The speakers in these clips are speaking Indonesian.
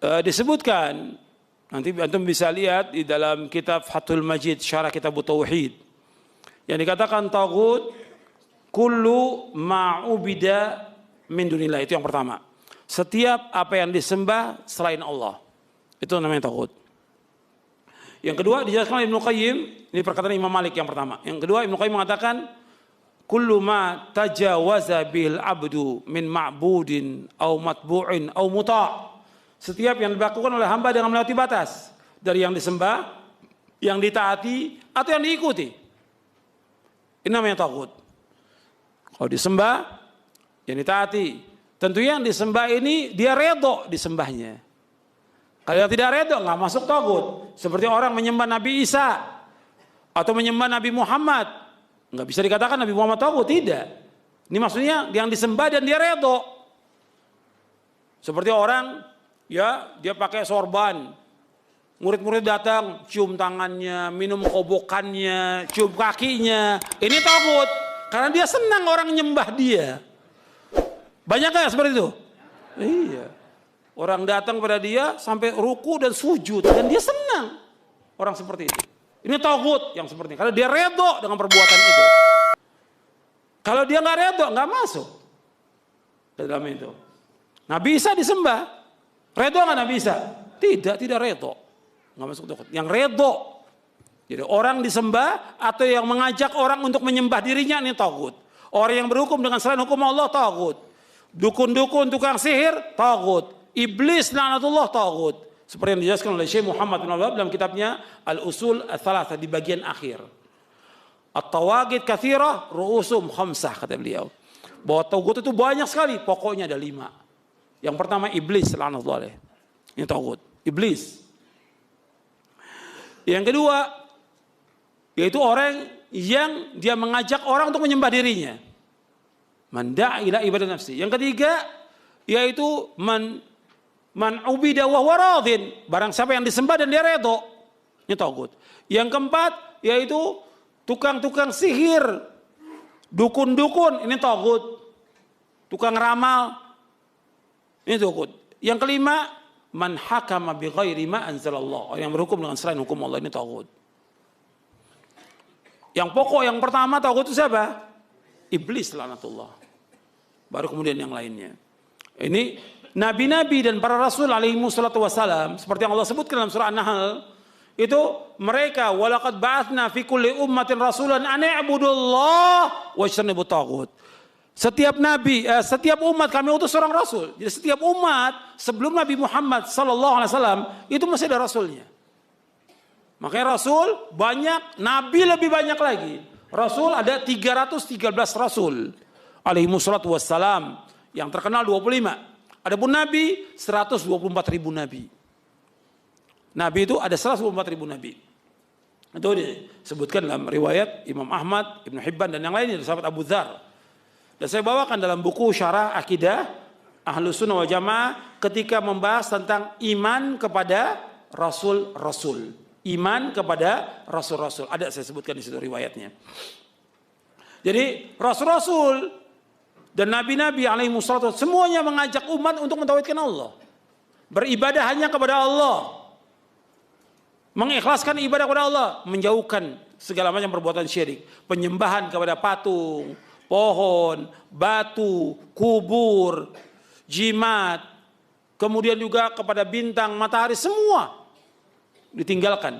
disebutkan, nanti antum bisa lihat di dalam kitab Fathul Majid syarah kitab Tauhid, yang dikatakan taghut kullu ma'ubida min dunillah. Itu yang pertama, setiap apa yang disembah selain Allah, itu namanya taghut. Yang kedua dijelaskan oleh Ibnu Qayyim, ini perkataan Imam Malik yang pertama. Yang kedua Ibnu Qayyim mengatakan kullu ma tajawaza bil abdu min ma'budin au matbu'in au muta'. Setiap yang dilakukan oleh hamba dengan melewati batas dari yang disembah, yang ditaati atau yang diikuti. Ini namanya taghut. Kalau disembah, yang ditaati. Tentunya yang disembah ini dia redho disembahnya. Kalau tidak redho nggak masuk taghut. Seperti orang menyembah Nabi Isa atau menyembah Nabi Muhammad, nggak bisa dikatakan Nabi Muhammad taghut, tidak. Ini maksudnya yang disembah dan dia redho. Seperti orang, ya, dia pakai sorban, murid-murid datang, cium tangannya, minum kobokannya, cium kakinya, ini taghut, karena dia senang orang nyembah dia. Banyak gak seperti itu? Iya, orang datang pada dia sampai ruku dan sujud, dan dia senang orang seperti itu. Ini taghut yang seperti ini, karena dia redho dengan perbuatan itu. Kalau dia nggak redho, nggak masuk ke dalam itu. Nabi Isa disembah, redho nggak Nabi Isa? Tidak redho, nggak masuk taghut. Yang redho, jadi orang disembah atau yang mengajak orang untuk menyembah dirinya, ini taghut. Orang yang berhukum dengan selain hukum Allah, taghut. Dukun-dukun, tukang sihir, taghut. Iblis laknatullah, taghut. Seperti yang dijelaskan oleh Syekh Muhammad bin Abdul Wahhab dalam kitabnya Al-Usul Ats-Tsalatsah di bagian akhir. At-tawaghit katsirah ru'usum khamsah, kata beliau. Bahwa taghut itu banyak sekali, pokoknya ada 5. Yang pertama iblis laknatullah. Ini taghut, iblis. Yang kedua yaitu orang yang dia mengajak orang untuk menyembah dirinya. Man da'a ila ibadah nafsi. Yang ketiga yaitu man ubida wa huwa radin. Barang siapa yang disembah dan dia redho, ini taghut. Yang keempat yaitu tukang-tukang sihir, dukun-dukun, ini taghut. Tukang ramal, ini taghut. Yang kelima, man hakama bi ghairi ma anzalallah. Orang yang berhukum dengan selain hukum Allah, ini taghut. Yang pokok yang pertama taghut itu siapa? Iblis laknatullah. Baru kemudian yang lainnya. Ini nabi-nabi dan para rasul alaihi wassalatu wassalam, seperti yang Allah sebutkan dalam surah An-Nahl, itu mereka walaqad ba'atsna fi kulli ummatin rasulan an i'budullah wajtanibut taghut. Setiap nabi, setiap umat kami utus seorang rasul. Jadi setiap umat sebelum Nabi Muhammad sallallahu alaihi wasallam itu masih ada rasulnya. Makanya rasul banyak, nabi lebih banyak lagi. Rasul ada 313 rasul alaihi wassalatu wassalam, yang terkenal 25. Adapun nabi 124.000 nabi. Nabi itu ada 124.000 nabi. Itu disebutkan dalam riwayat Imam Ahmad, Ibnu Hibban dan yang lainnya dari sahabat Abu Dzar. Dan saya bawakan dalam buku Syarah Akidah Ahlus Sunnah wal Jamaah ketika membahas tentang iman kepada rasul-rasul. Iman kepada rasul-rasul. Ada saya sebutkan di situ riwayatnya. Jadi rasul-rasul dan nabi-nabi alaihi wassalatu semuanya mengajak umat untuk mentauhidkan Allah. Beribadah hanya kepada Allah. Mengikhlaskan ibadah kepada Allah, menjauhkan segala macam perbuatan syirik, penyembahan kepada patung, pohon, batu, kubur, jimat, kemudian juga kepada bintang, matahari, semua ditinggalkan.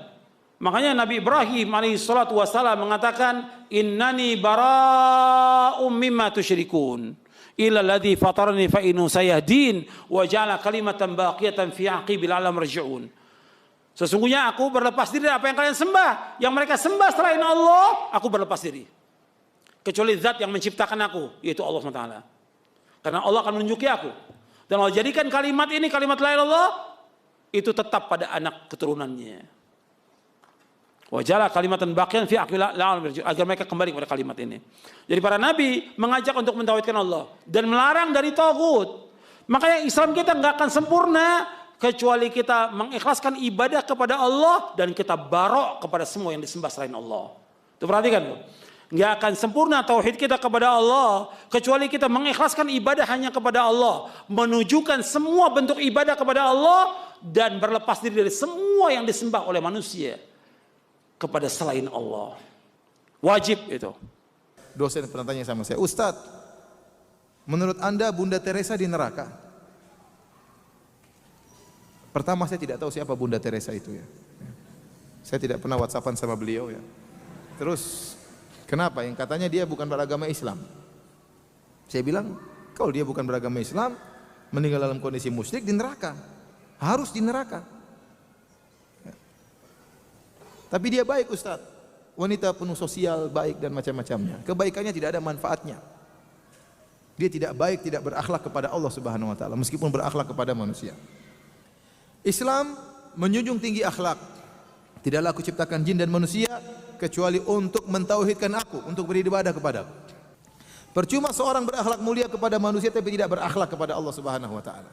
Makanya Nabi Ibrahim alaihissalatu wassalam mengatakan, innani bara'um mimma tusyrikun illa alladhi fatarani fa innahu sayahdin wa ja'ala kalimatan baqiyatan fi aqibil alam raji'un. Sesungguhnya aku berlepas diri dari apa yang kalian sembah. Yang mereka sembah selain Allah, aku berlepas diri. Kecuali zat yang menciptakan aku, yaitu Allah SWT. Karena Allah akan menunjuki aku. Dan Allah jadikan kalimat ini, kalimat la ilaha illallah, itu tetap pada anak keturunannya. Wajala kalimatan baqiyan fi aqil agar mereka kembali kepada kalimat ini. Jadi para nabi mengajak untuk mentauhidkan Allah dan melarang dari taghut. Makanya Islam kita nggak akan sempurna kecuali kita mengikhlaskan ibadah kepada Allah dan kita barok kepada semua yang disembah selain Allah. Itu perhatikan tuh. Nggak akan sempurna tauhid kita kepada Allah kecuali kita mengikhlaskan ibadah hanya kepada Allah, menunjukkan semua bentuk ibadah kepada Allah dan berlepas diri dari semua yang disembah oleh manusia kepada selain Allah. Wajib itu. Dosen pernah tanya sama saya, Ustadz, menurut Anda Bunda Teresa di neraka? Pertama saya tidak tahu siapa Bunda Teresa itu ya. Saya tidak pernah WhatsAppan sama beliau ya. Terus kenapa? Yang katanya dia bukan beragama Islam. Saya bilang, kalau dia bukan beragama Islam, meninggal dalam kondisi musyrik di neraka. Harus di neraka. Ya. Tapi dia baik Ustadz. Wanita penuh sosial, baik dan macam-macamnya. Kebaikannya tidak ada manfaatnya. Dia tidak baik, tidak berakhlak kepada Allah Subhanahu wa taala meskipun berakhlak kepada manusia. Islam menjunjung tinggi akhlak. Tidaklah aku ciptakan jin dan manusia kecuali untuk mentauhidkan aku, untuk beribadah kepadaku. Percuma seorang berakhlak mulia kepada manusia tapi tidak berakhlak kepada Allah Subhanahu wa taala.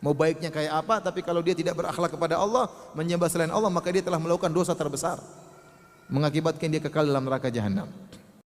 Mau baiknya kayak apa, tapi kalau dia tidak berakhlak kepada Allah, menyembah selain Allah, maka dia telah melakukan dosa terbesar, mengakibatkan dia kekal dalam neraka jahanam.